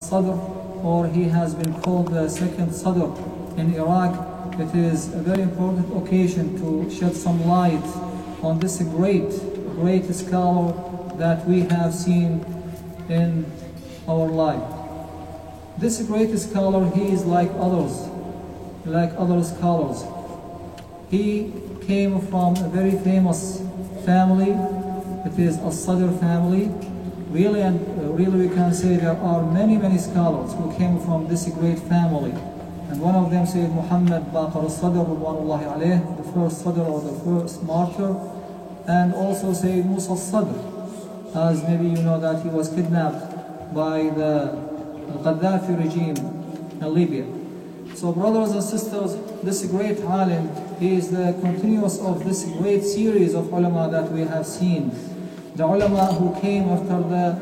Sadr, or he has been called the second Sadr in Iraq. It is a very important occasion to shed some light on this great scholar that we have seen in our life. This great scholar, he is like other scholars. He came from a very famous family. It is a Sadr family. Really we can say there are many scholars who came from this great family. And one of them, Sayyid Muhammad Baqir al-Sadr, the first Sadr or the first martyr, and also Sayyid Musa al-Sadr, as maybe you know that he was kidnapped by the Gaddafi regime in Libya. So brothers and sisters, this great alim, he is the continuous of this great series of ulama that we have seen. The ulama who came after the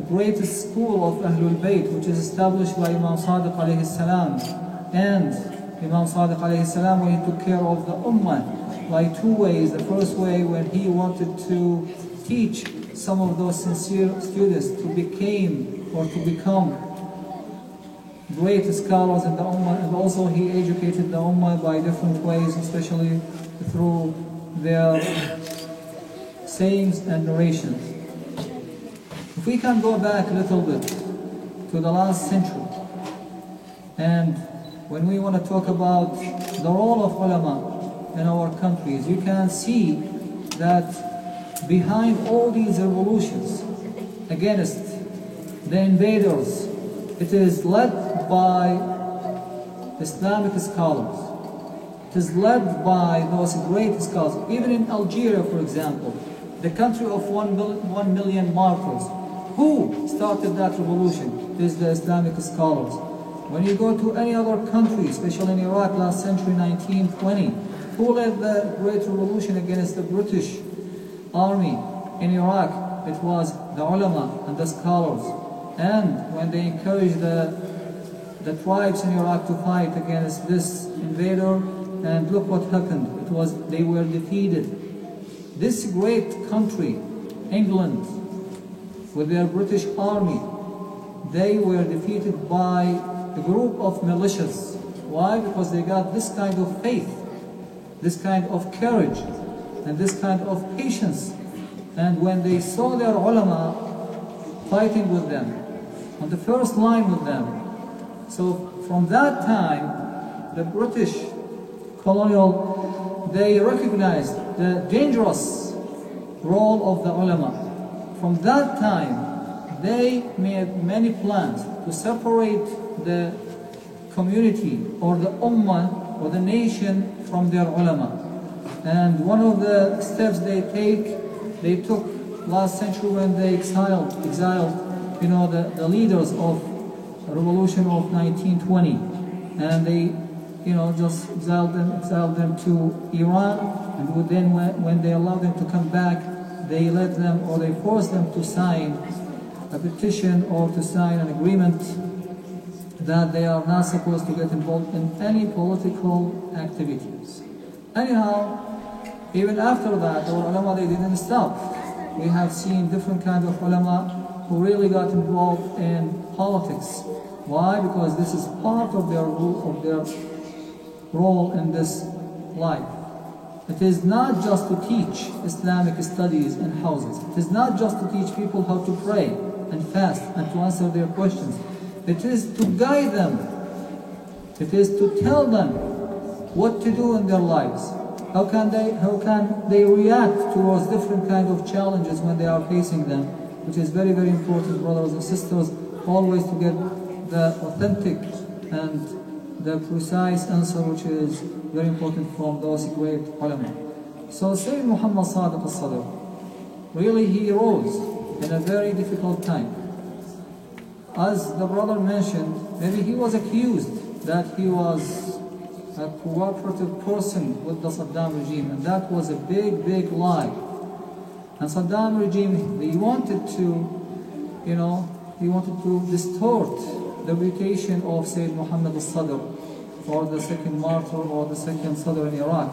greatest school of Ahlul Bayt, which is established by Imam Sadiq alayhi salam. And Imam Sadiq alayhi salam, when he took care of the ummah by two ways. The first way, when he wanted to teach some of those sincere students to become great scholars in the ummah, and also he educated the ummah by different ways, especially through their sayings and narrations. If we can go back a little bit to the last century, and when we want to talk about the role of ulama in our countries, you can see that behind all these revolutions against the invaders, it is led by Islamic scholars. It is led by those great scholars. Even in Algeria, for example, the country of 1 million martyrs, who started that revolution? It is the Islamic scholars. When you go to any other country, especially in Iraq last century, 1920, who led the great revolution against the British army in Iraq? It was the ulama and the scholars. And when they encouraged the tribes in Iraq to fight against this invader, and look what happened. They were defeated. This great country, England, with their British army, they were defeated by a group of militias. Why? Because they got this kind of faith, this kind of courage, and this kind of patience. And when they saw their ulama fighting with them, on the first line with them, so from that time, the British colonial, they recognized the dangerous role of the ulama. From that time, they made many plans to separate the community or the ummah or the nation from their ulama. And one of the steps they took last century when they exiled the leaders of the revolution of 1920, and they just exiled them to Iran, and then when they allowed them to come back, they let them, or they forced them to sign a petition or to sign an agreement that they are not supposed to get involved in any political activities. Anyhow, even after that, our ulama, they didn't stop. We have seen different kinds of ulama who really got involved in politics. Why? Because this is part of their role in this life. It is not just to teach Islamic studies in houses. It is not just to teach people how to pray and fast and to answer their questions. It is to guide them. It is to tell them what to do in their lives. How can they react towards different kinds of challenges when they are facing them, which is very, very important, brothers and sisters, always to get the authentic and the precise answer, which is very important from those great ulama. So Sayyid Muhammad Sadiq al-Sadr, really he rose in a very difficult time. As the brother mentioned, maybe he was accused that he was a cooperative person with the Saddam regime, and that was a big, big lie. And Saddam regime, he wanted to distort the reputation of Sayyid Muhammad al-Sadr, or the second martyr, or the second Sadr in Iraq.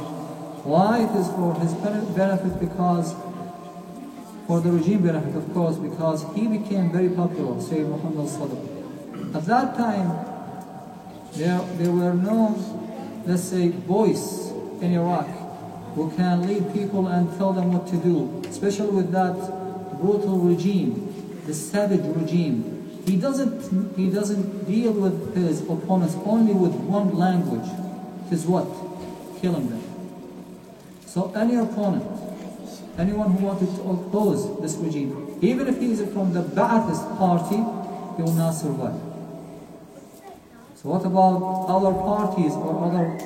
Why? It is for his benefit, for the regime benefit, of course, because he became very popular, Sayyid Muhammad al-Sadr. At that time, there were no, let's say, voice in Iraq who can lead people and tell them what to do, especially with that brutal regime, the savage regime. He doesn't deal with his opponents only with one language. It is what? Killing them. So any opponent, anyone who wanted to oppose this regime, even if he is from the Ba'athist party, he will not survive. So what about other parties or other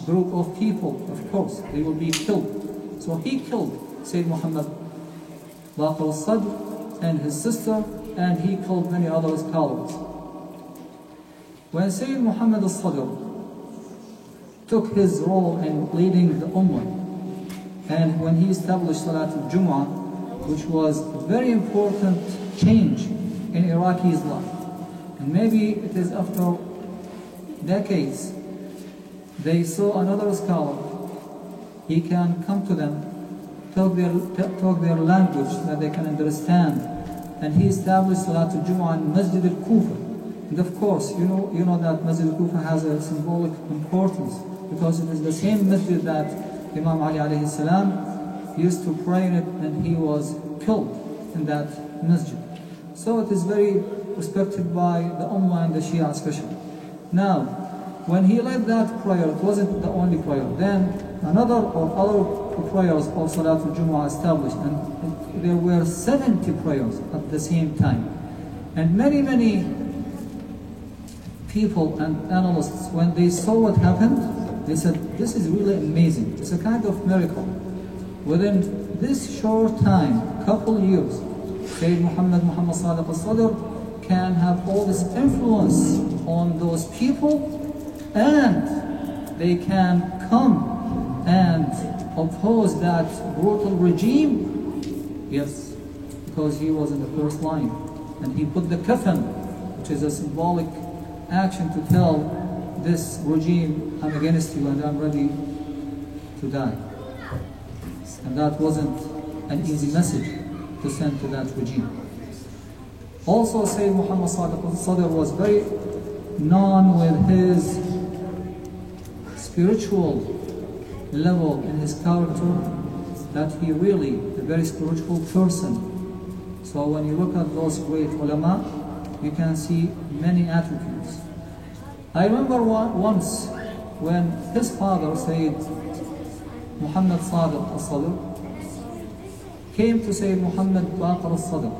group of people? Of course, they will be killed. So he killed Sayyid Muhammad Baqir al-Sadr and his sister, and he killed many other scholars. When Sayyid Muhammad al-Sadr took his role in leading the Ummah, and when he established Salat al-Jum'ah, which was a very important change in Iraqi's life, and maybe it is after decades, they saw another scholar, he can come to them, talk their language that they can understand, and he established Salat al-Jum'ah in Masjid al-Kufa. And of course, you know that Masjid al-Kufa has a symbolic importance, because it is the same masjid that Imam Ali alayhi salam used to pray in it, and he was killed in that masjid. So it is very respected by the Ummah and the Shia especially. Now, when he led that prayer, it wasn't the only prayer. Then another or other prayers of Salat al-Jum'ah established, and there were 70 prayers at the same time. And many people and analysts, when they saw what happened, they said, this is really amazing. It's a kind of miracle. Within this short time, couple years, Sayyid Muhammad Sadiq al-Sadr can have all this influence on those people, and they can come and oppose that brutal regime. Yes, because he was in the first line, and he put the kafan, which is a symbolic action to tell this regime, I'm against you and I'm ready to die. And that wasn't an easy message to send to that regime. Also, Sayyid Muhammad Sadiq al-Sadr was very known with his spiritual level in his character, that he really a very spiritual person. So when you look at those great ulama, you can see many attributes. I remember once when his father, Sayyid Muhammad Sadiq al-Sadr, came to Sayyid Muhammad Baqir al-Sadr,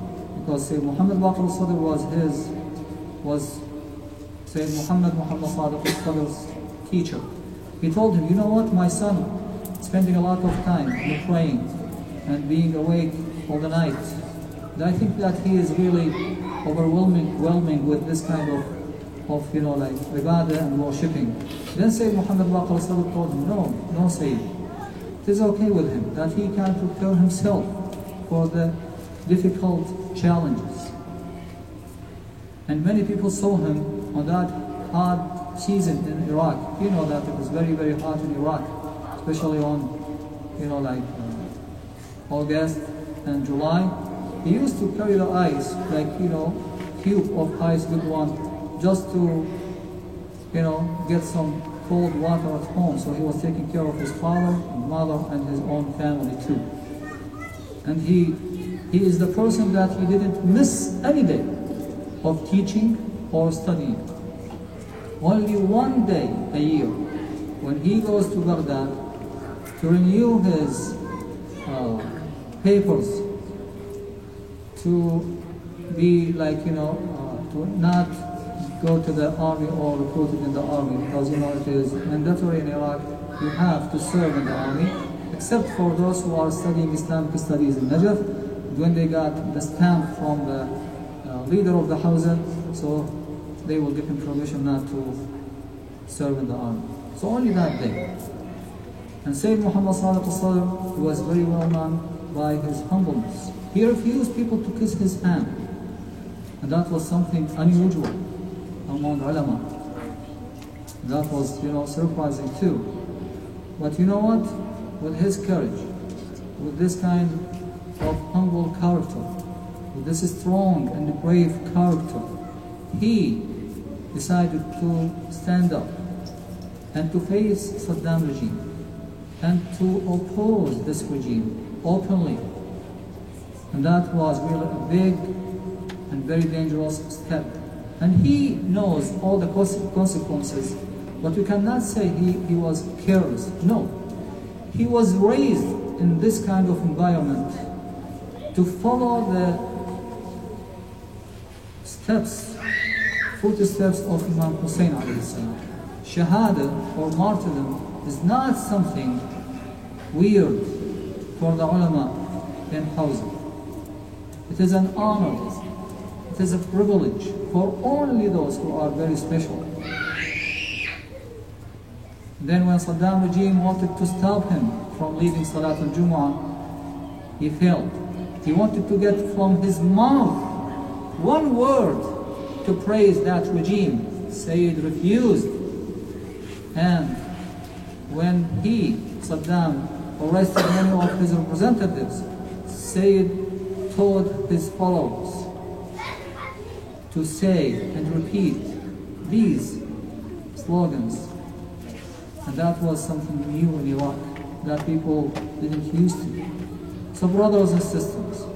because Sayyid Muhammad Baqir al-Sadr was Sayyid Muhammad Sadiq al-Sadr's teacher. He told him, you know what, my son, spending a lot of time praying and being awake all the night, and I think that he is really overwhelming with this kind of like ibadah and worshipping. Then Sayyid Muhammad Baqir al-Sadr told him, no Sayyid, it is okay with him, that he can prepare himself for the difficult challenges. And many people saw him on that hard season in Iraq. You know that it was very, very hot in Iraq, especially on, August and July. He used to carry the ice, like, cube of ice, good one, just to, get some cold water at home. So he was taking care of his father and mother and his own family too. And he is the person that he didn't miss any day of teaching or studying. Only one day a year, when he goes to Baghdad to renew his papers, to be like, to not go to the army or recruited in the army, because it is mandatory in Iraq, you have to serve in the army, except for those who are studying Islamic studies in Najaf. When they got the stamp from the leader of the Hawza, so they will give him permission not to serve in the army. So only that day. And Sayyid Muhammad Sadiq al-Sadr was very well known by his humbleness. He refused people to kiss his hand, and that was something unusual among ulama. That was, surprising too. But you know what? With his courage, with this kind of humble character, with this strong and brave character, he decided to stand up and to face Saddam regime and to oppose this regime openly. And that was really a big and very dangerous step. And he knows all the consequences, but we cannot say he was careless. No, he was raised in this kind of environment to follow the footsteps of Imam Hussein alayhi salam. Shahada or martyrdom is not something weird for the ulama in Hawza. It is an honor, it is a privilege for only those who are very special. Then when Saddam regime wanted to stop him from leaving Salat al-Jumu'ah, he failed. He wanted to get from his mouth one word to praise that regime. Sayyid refused. And when Saddam, arrested many of his representatives, Sayyid told his followers to say and repeat these slogans. And that was something new in Iraq that people didn't used to. So brothers and sisters,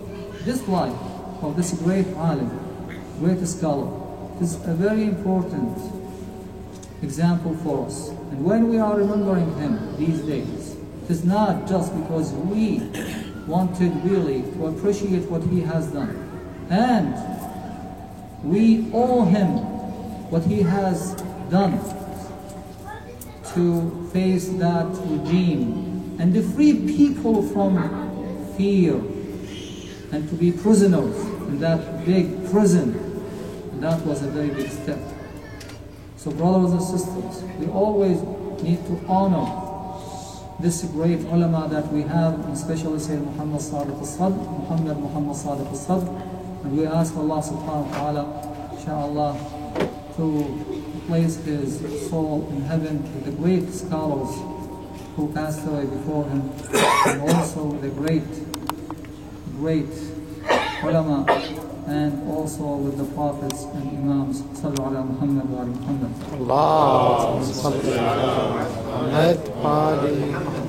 this life of this great alim, great scholar, is a very important example for us. And when we are remembering him these days, it is not just because we wanted really to appreciate what he has done. And we owe him what he has done to face that regime and to free people from fear and to be prisoners in that big prison. And that was a very big step. So brothers and sisters, we always need to honor this great ulama that we have, especially Sayyid Muhammad Sadiq al-Sadr, Muhammad Sadiq al-Sadr. And we ask Allah subhanahu wa ta'ala, inshallah, to place his soul in heaven with the great scholars who passed away before him, and also the great ulama, and also with the prophets and imams. Sallu ala Muhammad wa ala Muhammad. Allahumma salli ala Muhammad wa ali Muhammad.